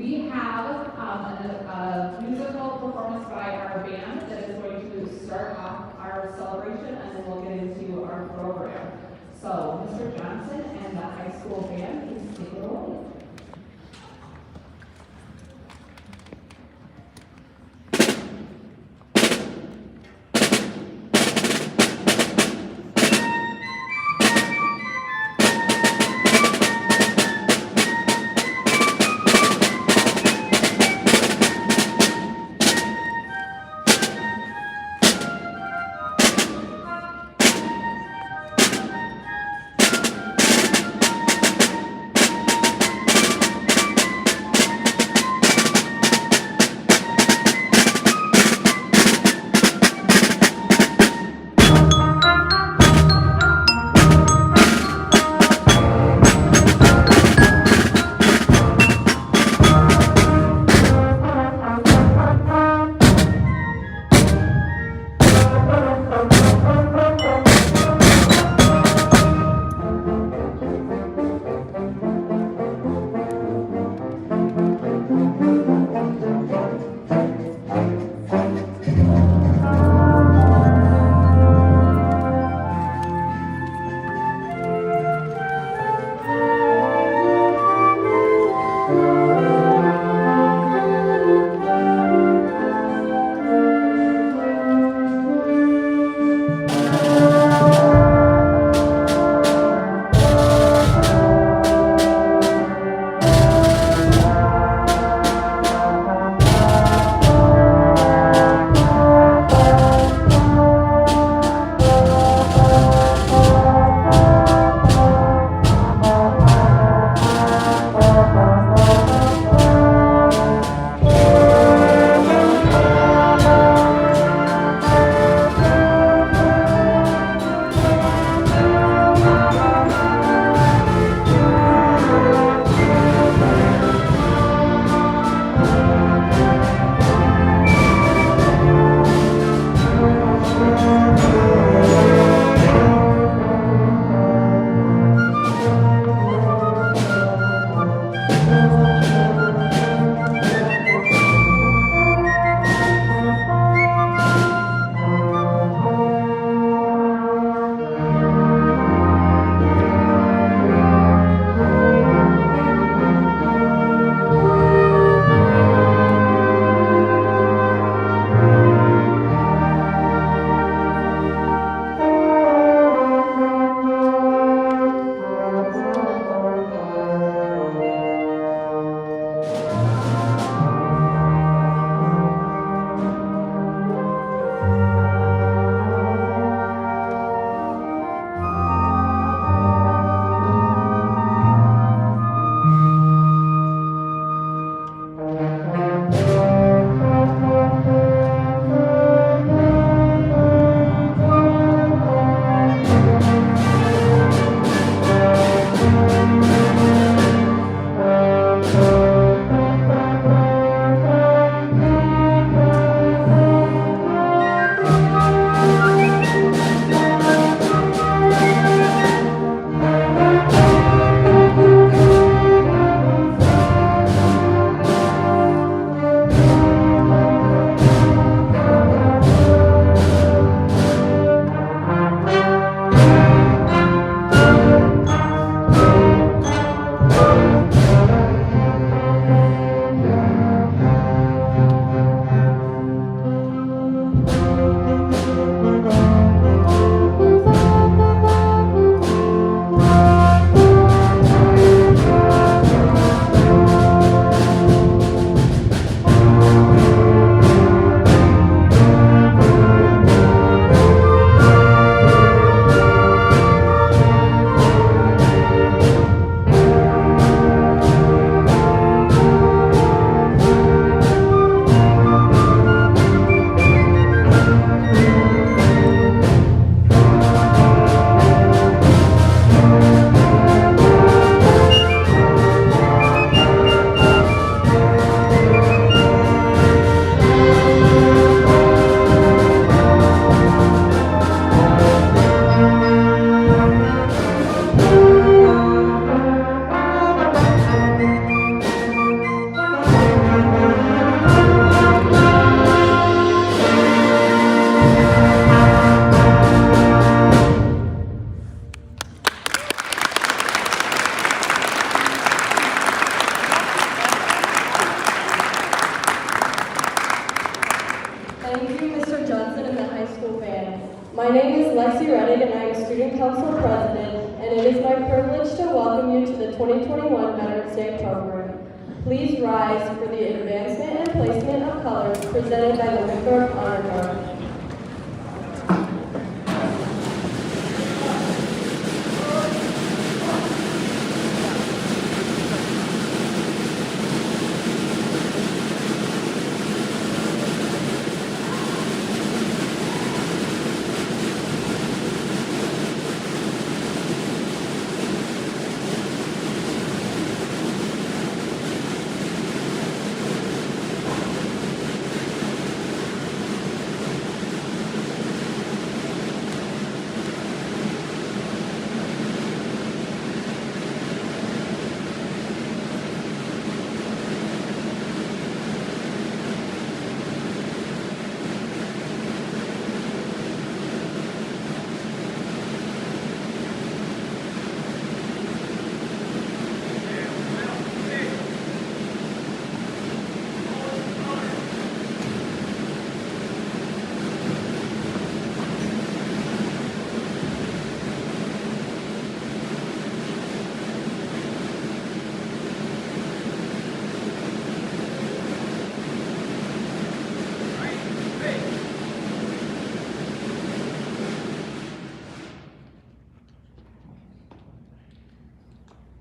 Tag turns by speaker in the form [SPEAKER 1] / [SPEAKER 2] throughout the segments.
[SPEAKER 1] We have a musical performance by our band that is going to start off our celebration, and then we'll get into our program. So, Mr. Johnson and the high school band, please take it away.
[SPEAKER 2] Council President, and it is my privilege to welcome you to the 2021 Veterans Day program. Please rise for the advancement and placement of colors presented by the Winthrop Honor Guard.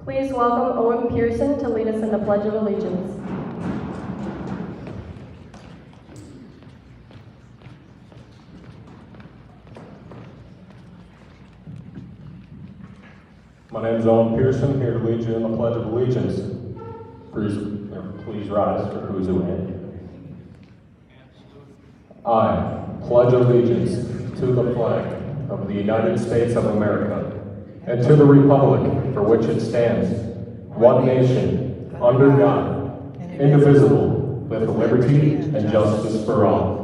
[SPEAKER 2] Please welcome Owen Pearson to lead us in the Pledge of Allegiance.
[SPEAKER 3] My name is Owen Pearson, here to lead you in the Pledge of Allegiance. Please rise for who's in. I pledge allegiance to the flag of the United States of America and to the republic for which it stands, one nation, under God, indivisible, with liberty and justice for all.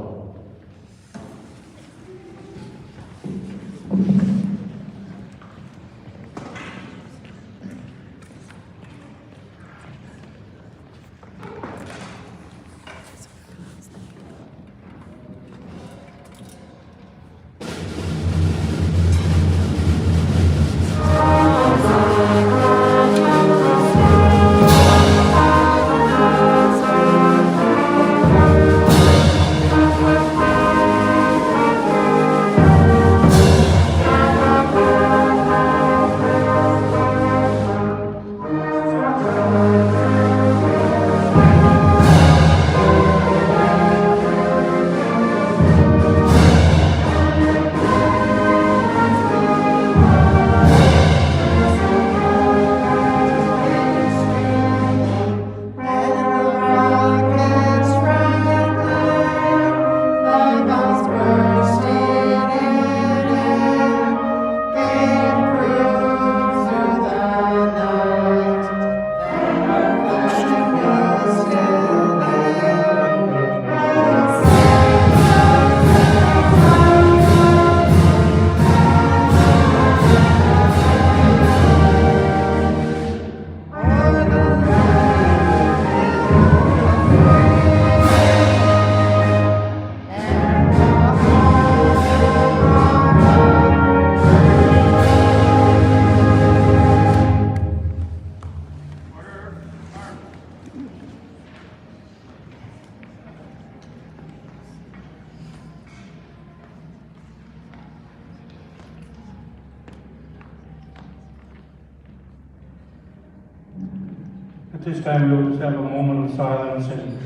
[SPEAKER 4] At this time, we will just have a moment of silence in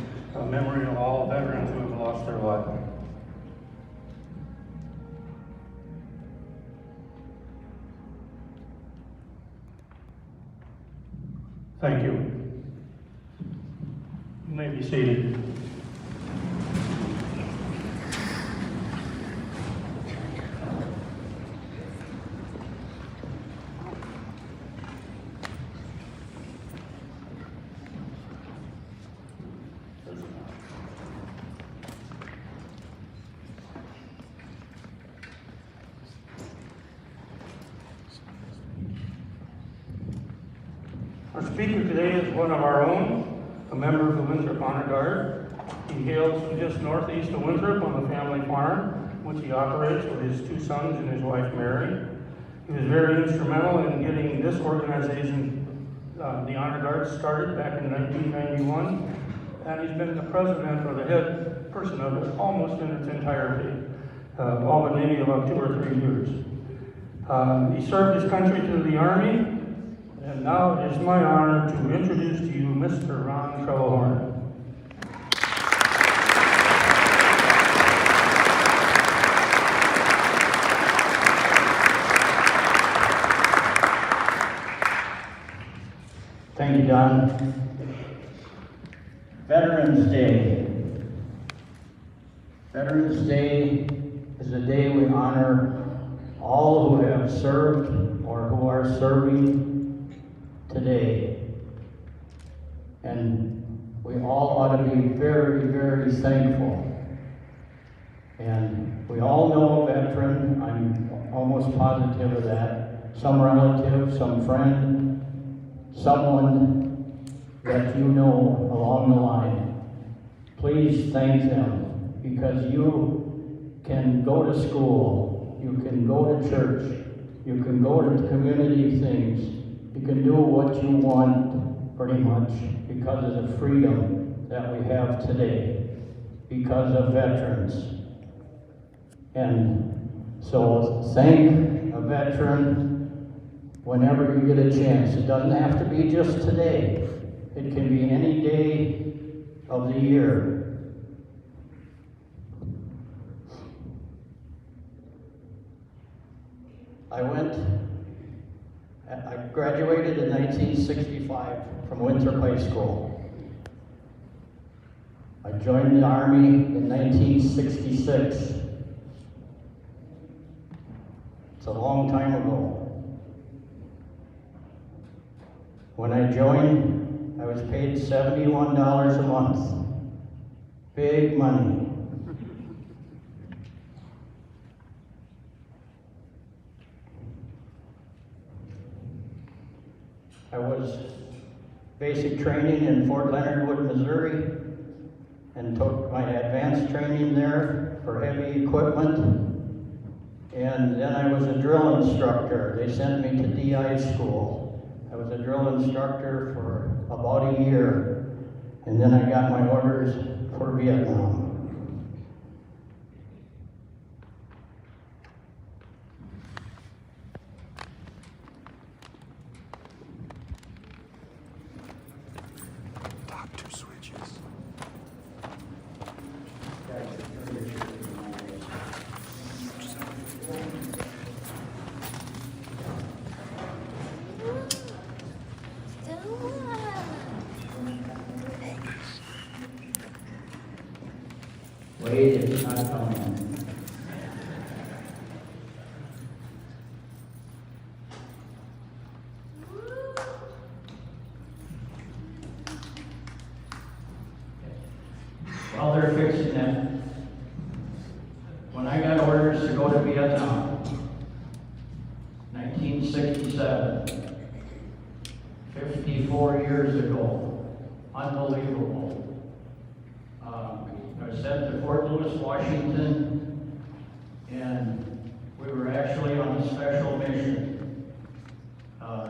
[SPEAKER 4] memory of all veterans who have lost their life. Thank you. You may be seated. Our speaker today is one of our own, a member of the Winthrop Honor Guard. He hails from just northeast of Winthrop on the family farm, which he operates with his two sons and his wife Mary. He was very instrumental in getting this organization, the Honor Guard, started back in 1991, and he's been the president or the head person of it almost in its entirety, all but maybe about 2 or 3 years. He served his country through the Army, and now it is my honor to introduce to you Mr. Ron Trellhorn.
[SPEAKER 5] Thank you, Don. Veterans Day. Veterans Day is a day we honor all who have served or who are serving today. And we all ought to be very, very thankful. And we all know a veteran, I'm almost positive of that. Some relative, some friend, someone that you know along the line. Please thank them, because you can go to school, you can go to church, you can go to community things, you can do what you want pretty much because of the freedom that we have today, because of veterans. And so thank a veteran whenever you get a chance. It doesn't have to be just today. It can be any day of the year. I graduated in 1965 from Winthrop High School. I joined the Army in 1966. It's a long time ago. When I joined, I was paid $71 a month. Big money. I was basic training in Fort Leonard Wood, Missouri, and took my advanced training there for heavy equipment. And then I was a drill instructor. They sent me to DI school. I was a drill instructor for about a year, and then I got my orders for Vietnam.
[SPEAKER 6] Top 2 switches.
[SPEAKER 5] Wait, it's not coming. While they're fixing that, when I got orders to go to Vietnam, 1967, 54 years ago, unbelievable. I was sent to Fort Lewis, Washington, and we were actually on a special mission.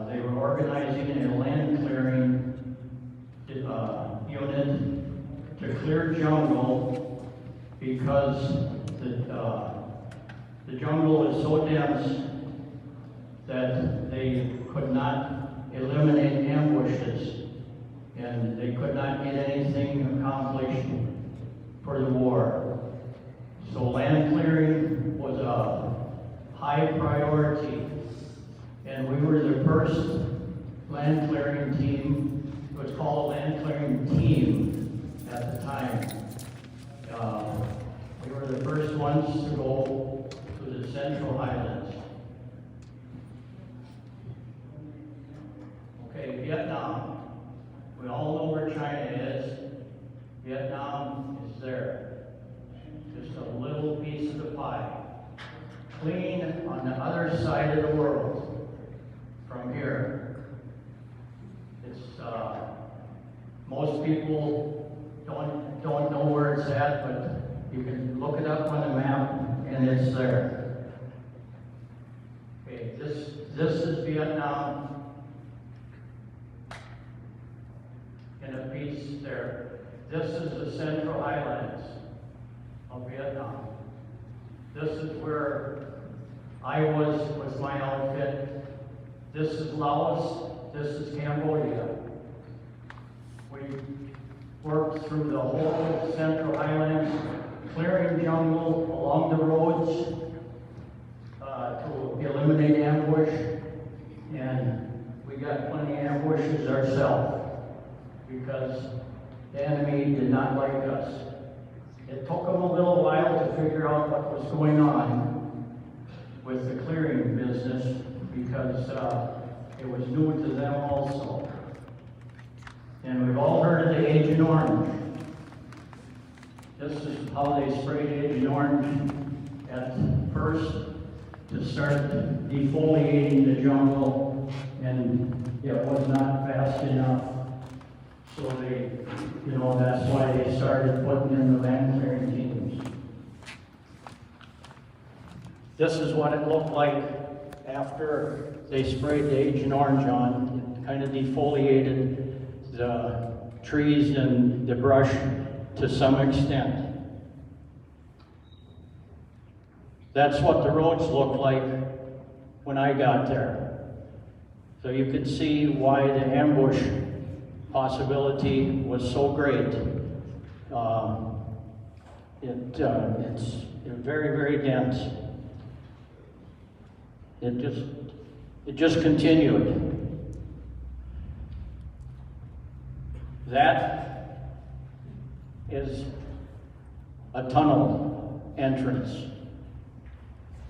[SPEAKER 5] They were organizing a land clearing unit to clear jungle because the jungle was so dense that they could not eliminate ambushes, and they could not get anything accomplished for the war. So land clearing was a high priority, and we were the first land clearing team. It was called a land clearing team at the time. We were the first ones to go to the Central Highlands. Okay, Vietnam. We all know where China is. Vietnam is there. Just a little piece of the pie. Clean on the other side of the world from here. It's most people don't know where it's at, but you can look it up on the map and it's there. Okay, this This is Vietnam in a piece there. This is the Central Highlands of Vietnam. This is where I was with my outfit. This is Laos. This is Cambodia. We worked through the whole Central Highlands, clearing jungle along the roads to eliminate ambush, and we got plenty of ambushes ourselves because the enemy did not like us. It took them a little while to figure out what was going on with the clearing business because it was new to them also. And we've all heard of the Agent Orange. This is how they sprayed Agent Orange at first to start defoliating the jungle, and it was not fast enough. So they, that's why they started putting in the land clearing teams. This is what it looked like after they sprayed the Agent Orange on. It kind of defoliated the trees and the brush to some extent. That's what the roads looked like when I got there. So you could see why the ambush possibility was so great. It's very, very dense. It just continued. That is a tunnel entrance.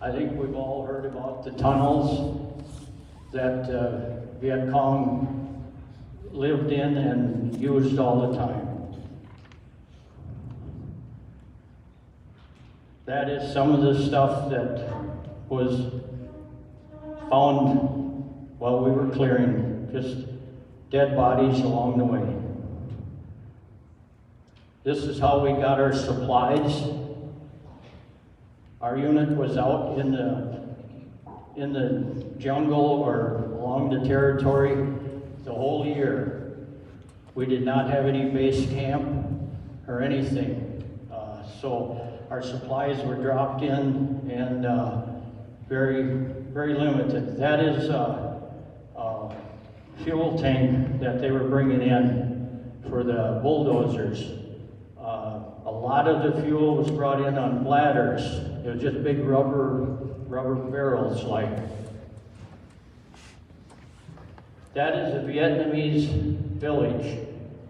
[SPEAKER 5] I think we've all heard about the tunnels that Viet Cong lived in and used all the time. That is some of the stuff that was found while we were clearing, just dead bodies along the way. This is how we got our supplies. Our unit was out in the jungle or along the territory the whole year. We did not have any base camp or anything. So our supplies were dropped in and very, very limited. That is a fuel tank that they were bringing in for the bulldozers. A lot of the fuel was brought in on bladders. It was just big rubber barrels like. That is a Vietnamese village.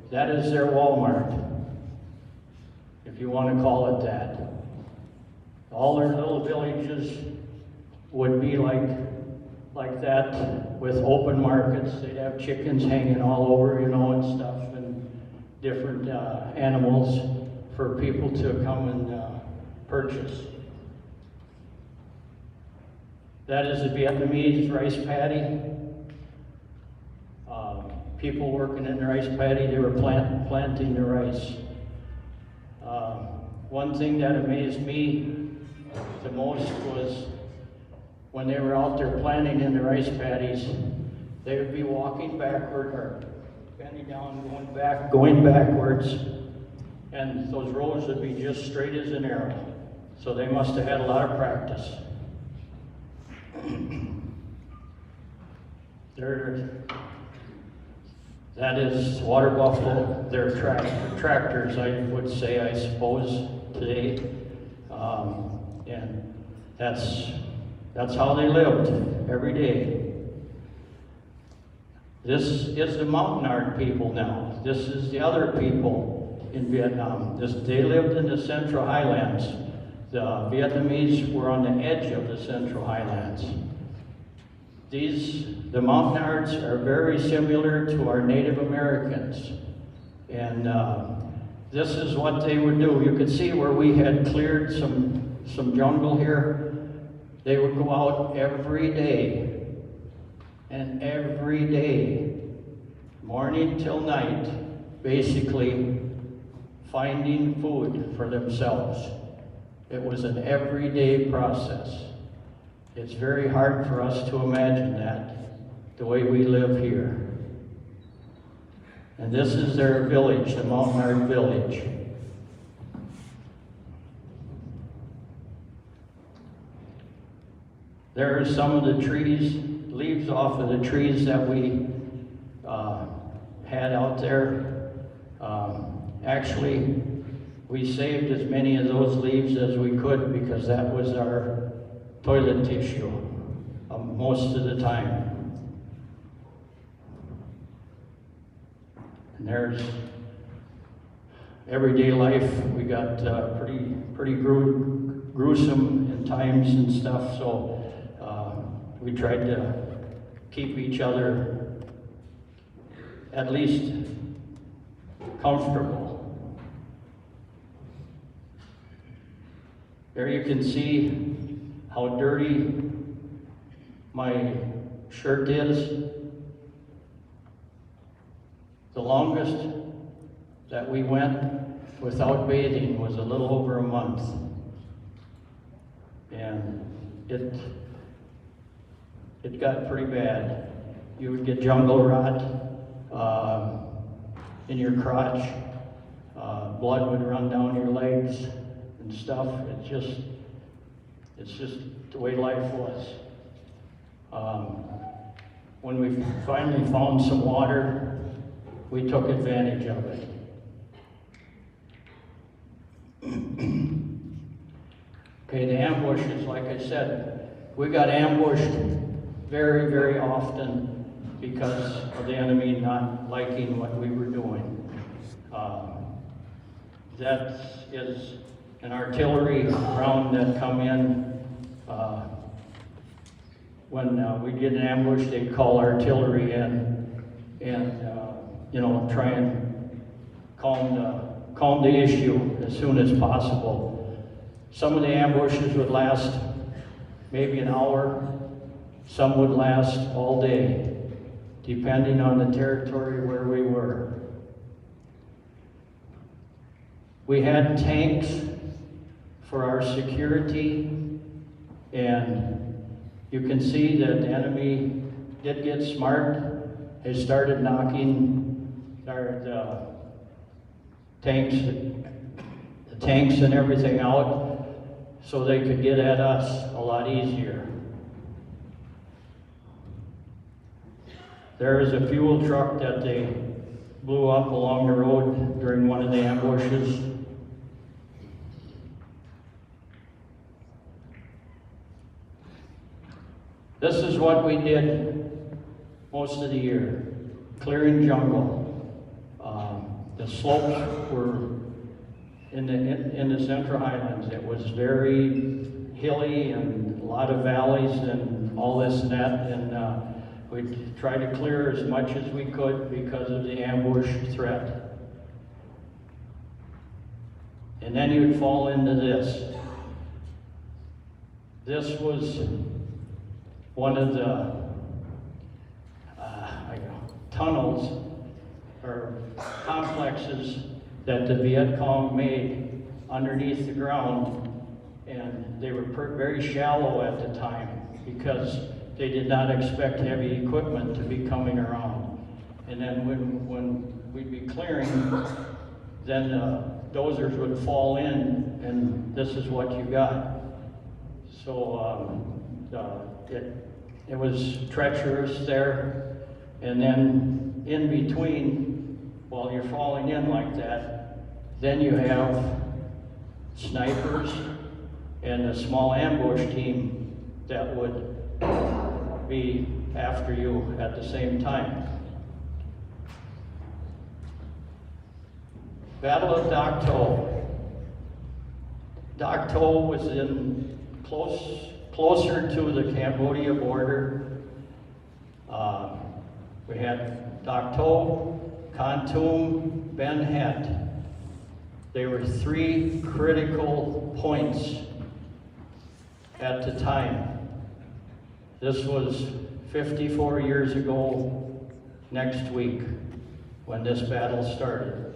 [SPEAKER 5] That is their Walmart, if you want to call it that. All their little villages would be like that with open markets. They'd have chickens hanging all over, and stuff, and different animals for people to come and purchase. That is a Vietnamese rice paddy. People working in the rice paddy, they were planting the rice. One thing that amazed me the most was when they were out there planting in the rice paddies, they would be walking backward or bending down, going backwards, and those rows would be just straight as an arrow. So they must have had a lot of practice. That is water buffalo. They're tractors, I would say, I suppose, today. And that's how they lived every day. This is the Mountainard people now. This is the other people in Vietnam. They lived in the Central Highlands. The Vietnamese were on the edge of the Central Highlands. The Mountainards are very similar to our Native Americans. And this is what they would do. You could see where we had cleared some jungle here. They would go out every day, and every day, morning till night, basically finding food for themselves. It was an everyday process. It's very hard for us to imagine that, the way we live here. And this is their village, the Mount Nard village. There are some of the trees, leaves off of the trees that we had out there. Actually, we saved as many of those leaves as we could because that was our toilet tissue most of the time. And there's everyday life. We got pretty gruesome in times and stuff, so we tried to keep each other at least comfortable. There you can see how dirty my shirt is. The longest that we went without bathing was a little over a month. And it got pretty bad. You would get jungle rot in your crotch. Blood would run down your legs and stuff. It's just the way life was. When we finally found some water, we took advantage of it. Okay, the ambushes, like I said, we got ambushed very, very often because of the enemy not liking what we were doing. That is an artillery round that come in. When we get an ambush, they'd call artillery in and try and calm the issue as soon as possible. Some of the ambushes would last maybe an hour. Some would last all day, depending on the territory where we were. We had tanks for our security, and you can see that the enemy did get smart. They started knocking the tanks and everything out so they could get at us a lot easier. There is a fuel truck that they blew up along the road during one of the ambushes. This is what we did most of the year, clearing jungle. The slopes were in the Central Highlands. It was very hilly and a lot of valleys and all this and that, and we tried to clear as much as we could because of the ambush threat. And then you'd fall into this. This was one of the tunnels or complexes that the Viet Cong made underneath the ground, and they were very shallow at the time because they did not expect heavy equipment to be coming around. And then when we'd be clearing, then dozers would fall in, and this is what you got. So it was treacherous there, and then in between, while you're falling in like that, then you have snipers and a small ambush team that would be after you at the same time. Battle of Dak To. Dak To was in closer to the Cambodia border. We had Dak To, Kon Tum, Ben Het. They were three critical points at the time. This was 54 years ago next week when this battle started.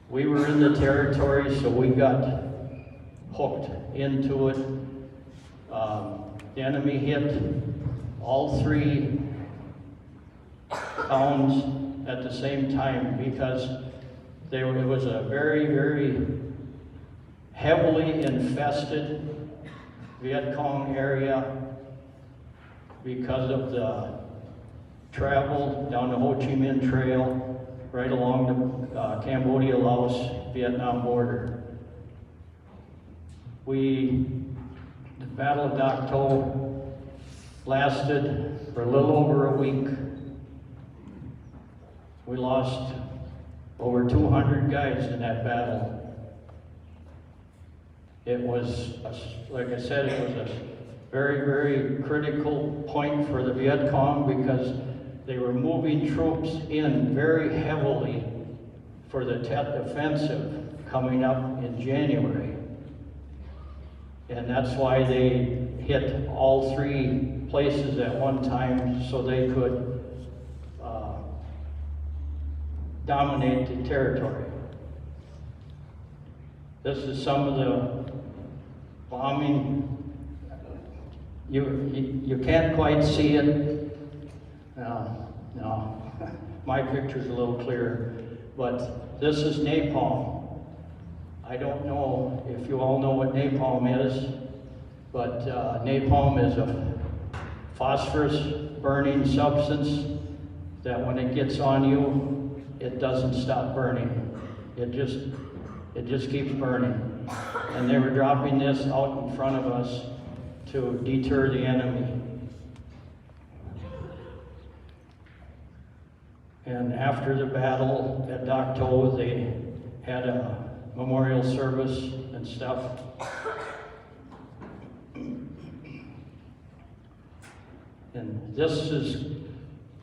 [SPEAKER 5] We were in the territory, so we got hooked into it. the enemy hit all three towns at the same time because it was a very, very heavily infested Viet Cong area because of the travel down the Ho Chi Minh Trail right along the Cambodia-Laos-Vietnam border. The Battle of Dak To lasted for a little over a week. We lost over 200 guys in that battle. It was, like I said, it was a very, very critical point for the Viet Cong because they were moving troops in very heavily for the Tet Offensive coming up in January. And that's why they hit all three places at one time so they could dominate the territory. This is some of the bombing. You can't quite see it. No, my picture's a little clearer, but this is napalm. I don't know if you all know what napalm is, but napalm is a phosphorus burning substance that when it gets on you, it doesn't stop burning. It just keeps burning. And they were dropping this out in front of us to deter the enemy. And after the battle at Dak To, they had a memorial service and stuff. And this is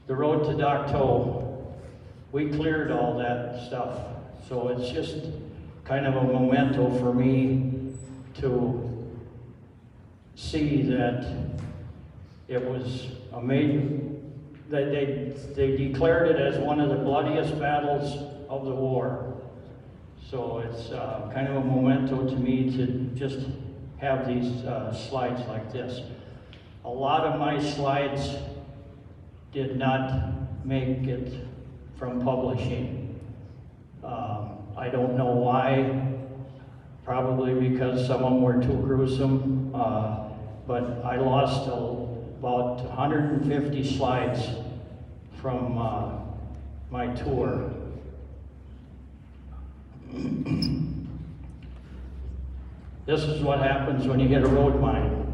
[SPEAKER 5] the road to Dak To. We cleared all that stuff. So it's just kind of a memento for me to see that it was amazing that they declared it as one of the bloodiest battles of the war. So it's kind of a memento to me to just have these slides like this. A lot of my slides did not make it from publishing. I don't know why, probably because some of them were too gruesome, but I lost about 150 slides from my tour. This is what happens when you hit a road mine.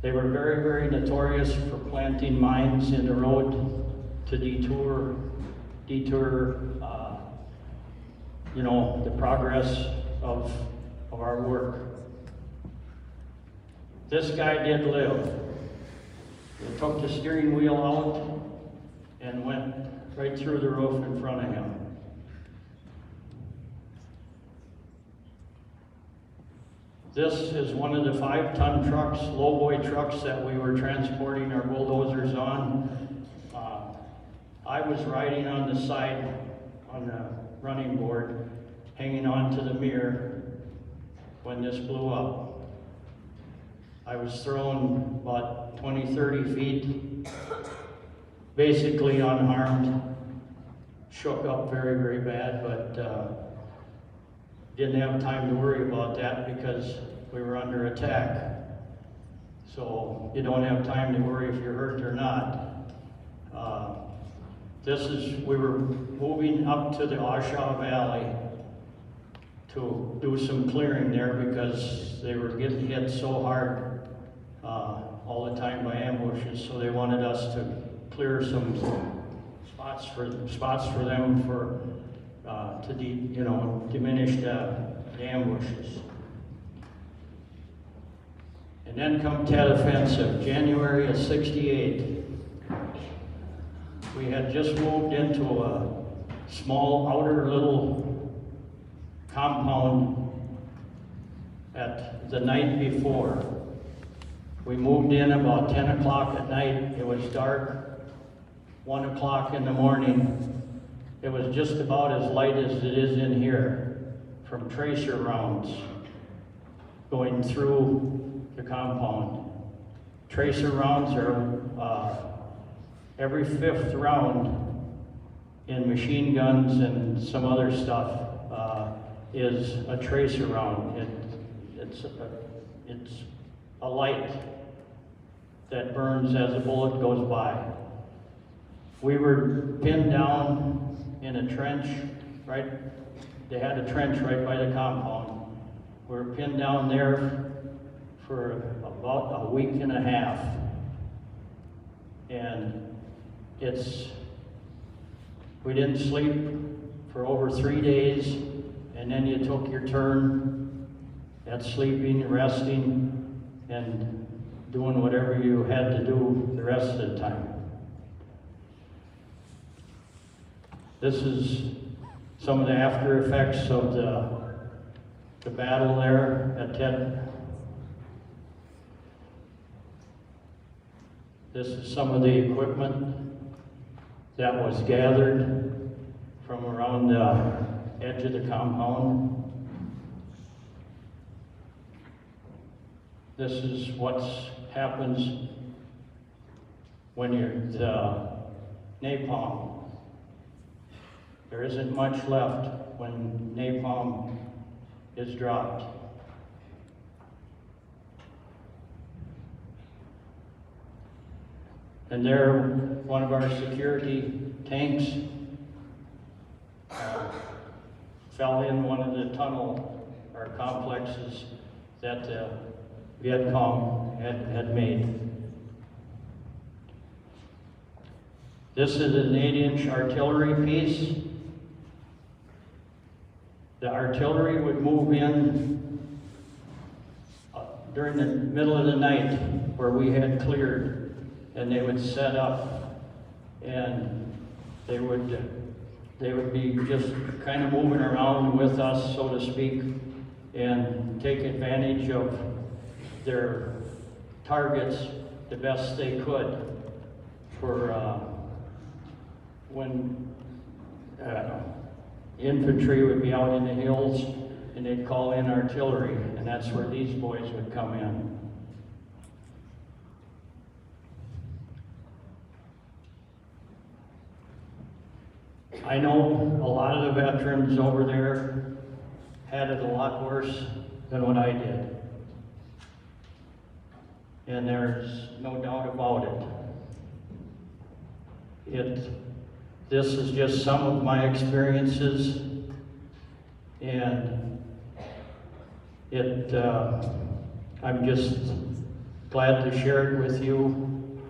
[SPEAKER 5] They were very, very notorious for planting mines in the road to detour, the progress of our work. This guy did live. They took the steering wheel out and went right through the roof in front of him. This is one of the 5-ton trucks, lowboy trucks that we were transporting our bulldozers on. I was riding on the side on the running board, hanging on to the mirror when this blew up. I was thrown about 20, 30 feet, basically unharmed, shook up very, very bad, but didn't have time to worry about that because we were under attack. So you don't have time to worry if you're hurt or not. We were moving up to the Asha Valley to do some clearing there because they were getting hit so hard all the time by ambushes. So they wanted us to clear some spots for them to diminish the ambushes. And then come Tet Offensive, January of '68. We had just moved into a small outer little compound at the night before. We moved in about 10 o'clock at night. It was dark. 1 o'clock in the morning. It was just about as light as it is in here from tracer rounds. going through the compound. Tracer rounds are every 5th round in machine guns and some other stuff is a tracer round. It's a light that burns as a bullet goes by. We were pinned down in a trench, right? They had a trench right by the compound. We were pinned down there for about a week and a half. And we didn't sleep for over 3 days, and then you took your turn at sleeping, resting, and doing whatever you had to do the rest of the time. This is some of the after effects of the battle there at Ted. This is some of the equipment that was gathered from around the edge of the compound. This is what happens when the napalm. There isn't much left when napalm is dropped. And there, one of our security tanks fell in one of the tunnel or complexes that the Viet Cong had made. This is an 8-inch artillery piece. The artillery would move in during the middle of the night where we had cleared, and they would set up, and they would be just kind of moving around with us, so to speak, and take advantage of their targets the best they could for when infantry would be out in the hills and they'd call in artillery, and that's where these boys would come in. I know a lot of the veterans over there had it a lot worse than what I did. And there's no doubt about it. This is just some of my experiences, and I'm just glad to share it with you.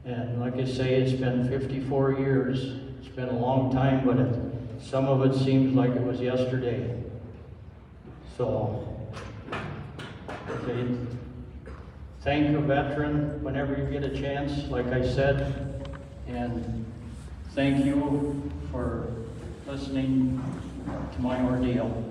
[SPEAKER 5] And like I say, it's been 54 years. It's been a long time, but some of it seems like it was yesterday. So, okay. Thank a veteran whenever you get a chance, like I said, and thank you for listening to my ordeal.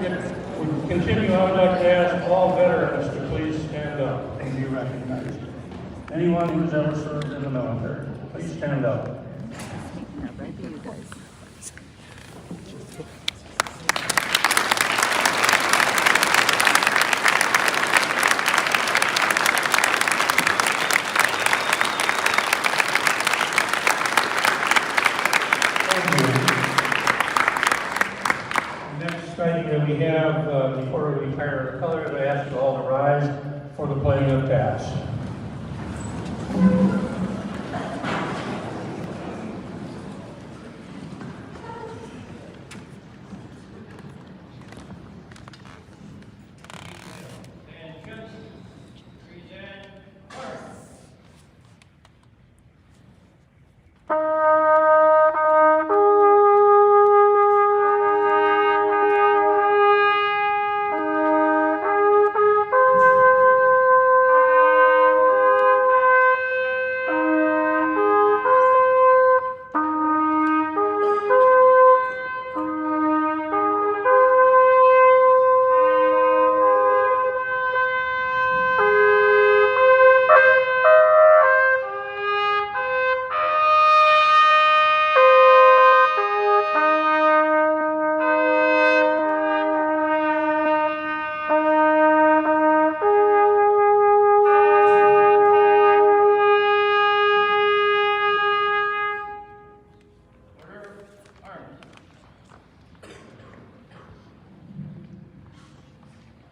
[SPEAKER 4] we continue, I would like to ask all veterans to please stand up and be recognized. Anyone who's ever served in the military, please stand up. Next item that we have, before we retire our colors, I ask you all to rise for the pledge of task.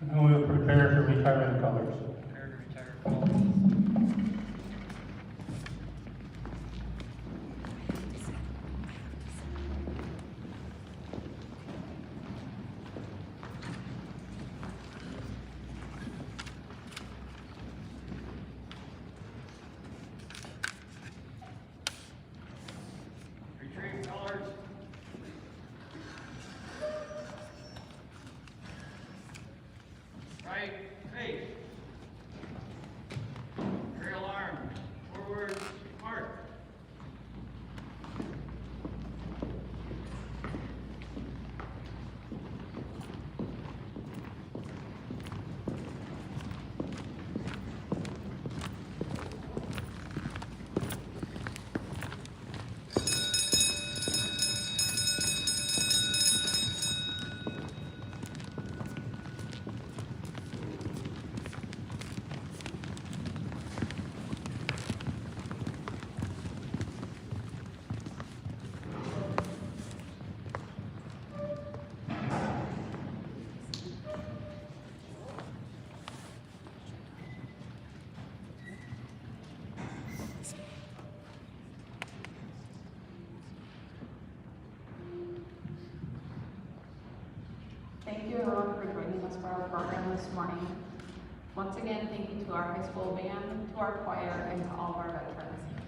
[SPEAKER 4] And we will prepare to retire the colors.
[SPEAKER 5] Retrieve colors. Right face. Aerial arm. Forward march.
[SPEAKER 1] Thank you everyone for joining us for our program this morning. Once again, thank you to our high school band, to our choir, and to all of our veterans.